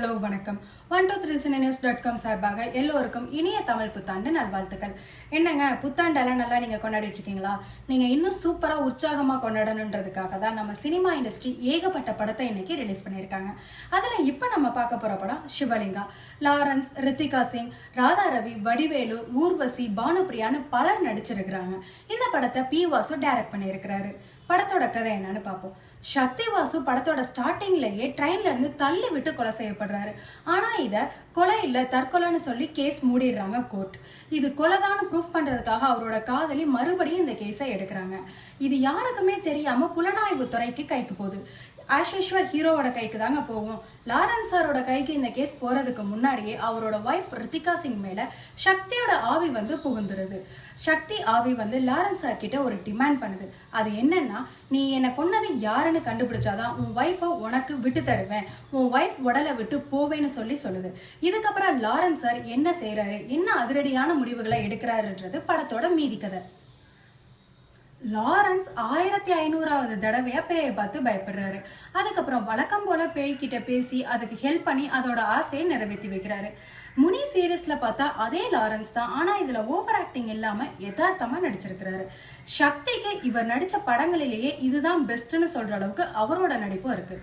Hello வணக்கம் 123cinenews.com சார்பாக எல்லோருக்கும் இனிய தமிழ் புத்தாண்டு நல்வாழ்த்துக்கள். என்னங்க புத்தாண்டெல்லாம் நல்லா நீங்கள் கொண்டாடிட்டு இருக்கீங்களா? நீங்கள் இன்னும் சூப்பராக உற்சாகமாக கொண்டாடணுன்றதுக்காக தான் நம்ம சினிமா இண்டஸ்ட்ரி ஏகப்பட்ட படத்தை இன்னைக்கு ரிலீஸ் பண்ணியிருக்காங்க. அதில் இப்போ நம்ம பார்க்க போகிற படம் சிவலிங்கா. லாரன்ஸ், ரித்திகா சிங், ராதா ரவி, வடிவேலு, ஊர்வசி, பானுப்பிரியான்னு பலர் நடிச்சிருக்கிறாங்க. இந்த படத்தை பி வாசு டைரக்ட் பண்ணியிருக்கிறாரு. படத்தோட கதை என்னன்னு பார்ப்போம். சக்தி வாசு படத்தோட ஸ்டார்டிங்லயே ட்ரெயின்ல இருந்து தள்ளி விட்டு கொலை செய்யப்படுறாரு. ஆனா இத கொலை இல்ல தற்கொலைன்னு சொல்லி கேஸ் மூடிடுறாங்க கோர்ட். இது கொலைதான் ப்ரூஃப் பண்றதுக்காக அவரோட காதலி மறுபடியும் இந்த கேஸை எடுக்கிறாங்க. இது யாருக்குமே தெரியாம புலனாய்வு துறைக்கு கைக்கு போகுது. ஆஷேஸ்வர் ஹீரோவோட கைக்கு தாங்க போகும். லாரன்ஸ் சாரோட கைக்கு இந்த கேஸ் போறதுக்கு முன்னாடியே அவரோட ஒய்ஃப் ரித்திகா சிங் மேல சக்தியோட ஆவி புகுந்துருது. சக்தி ஆவி லாரன்ஸ் சார் கிட்ட ஒரு டிமாண்ட் பண்ணுது. அது என்னன்னா, நீ என்னை கொன்னது யாருன்னு கண்டுபிடிச்சாதான் உன் ஒய்ஃபை உனக்கு விட்டு தருவேன், உன் ஒய்ஃப் உடலை விட்டு போவேன்னு சொல்லுது. இதுக்கப்புறம் லாரன்ஸ் சார் என்ன செய்யறாரு, என்ன அதிரடியான முடிவுகளை எடுக்கிறாருன்றது படத்தோட மீதி கதை. லாரன்ஸ் 1500வது தடவையா பேயை பார்த்து பயப்படுறாரு. அதுக்கப்புறம் வழக்கம் போல பேய்கிட்ட பேசி அதுக்கு ஹெல்ப் பண்ணி அதோட ஆசையை நிறைவேற்றி வைக்கிறாரு. முனி சீரீஸ்ல பார்த்தா அதே லாரன்ஸ் தான், ஆனா இதுல ஓவர் ஆக்டிங் இல்லாம யதார்த்தமா நடிச்சிருக்கிறாரு. சக்திக்கு இவர் நடிச்ச படங்களிலேயே இதுதான் பெஸ்ட்னு சொல்ற அளவுக்கு அவரோட நடிப்பும் இருக்கு.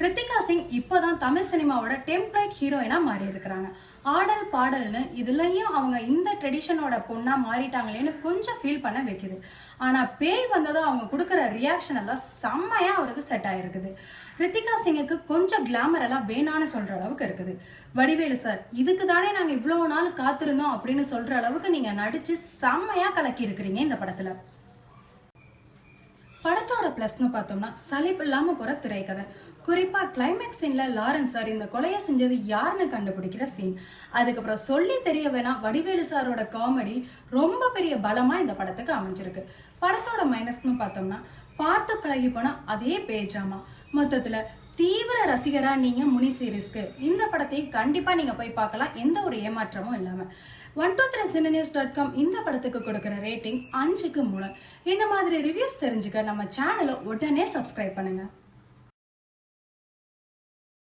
ரித்திகா சிங் இப்போதான் தமிழ் சினிமாவோட டெம்ப்ளேட் ஹீரோயினா மாறி இருக்கிறாங்க. ஆடல் பாடல்னு இதுலயும் அவங்க இந்த ட்ரெடிஷனோட பொண்ணா மாறிட்டாங்களேன்னு கொஞ்சம் ஃபீல் பண்ண வைக்குது. ஆனா பேய் வந்ததும் அவங்க கொடுக்குற ரியாக்ஷன் எல்லாம் செம்மையா அவருக்கு செட் ஆயிருக்குது. ரித்திகா சிங்குக்கு கொஞ்சம் கிளாமர் எல்லாம் வேணான்னு சொல்ற அளவுக்கு இருக்குது. வடிவேலு சார், இதுக்கு தானே நாங்க இவ்வளவு நாள் காத்திருந்தோம் அப்படின்னு சொல்ற அளவுக்கு நீங்க நடிச்சு செம்மையா கலக்கி இருக்கிறீங்க இந்த படத்துல. படத்தோட பிளஸ்னு பார்த்தோம்னா சலிப்பு இல்லாம போற திரைக்கதை. குறிப்பா கிளைமேக்ஸ் சீன்ல லாரன்ஸ் சார் இந்த கொலையை செஞ்சது யாருன்னு கண்டுபிடிக்கிற சீன். அதுக்கப்புறம் சொல்லி தெரிய வேணா வடிவேலு சாரோட காமெடி ரொம்ப பெரிய பலமா இந்த படத்துக்கு அமைஞ்சிருக்கு. படத்தோட மைனஸ்னு பார்த்தோம்னா பார்த்து பழகி போனா அதே பேஜாமா. மொத்தத்துல தீவிர ரசிகரா நீங்க முனி சீரீஸ்க்கு இந்த படத்தை கண்டிப்பா நீங்க போய் பார்க்கலாம், எந்த ஒரு ஏமாற்றமும் இல்லாம. 123cinenews.com இந்த படத்துக்கு கொடுக்கிற ரேட்டிங் 5க்கு 3. இந்த மாதிரி ரிவ்யூஸ் தெரிஞ்சுக்க நம்ம சேனலை உடனே சப்ஸ்கிரைப் பண்ணுங்க.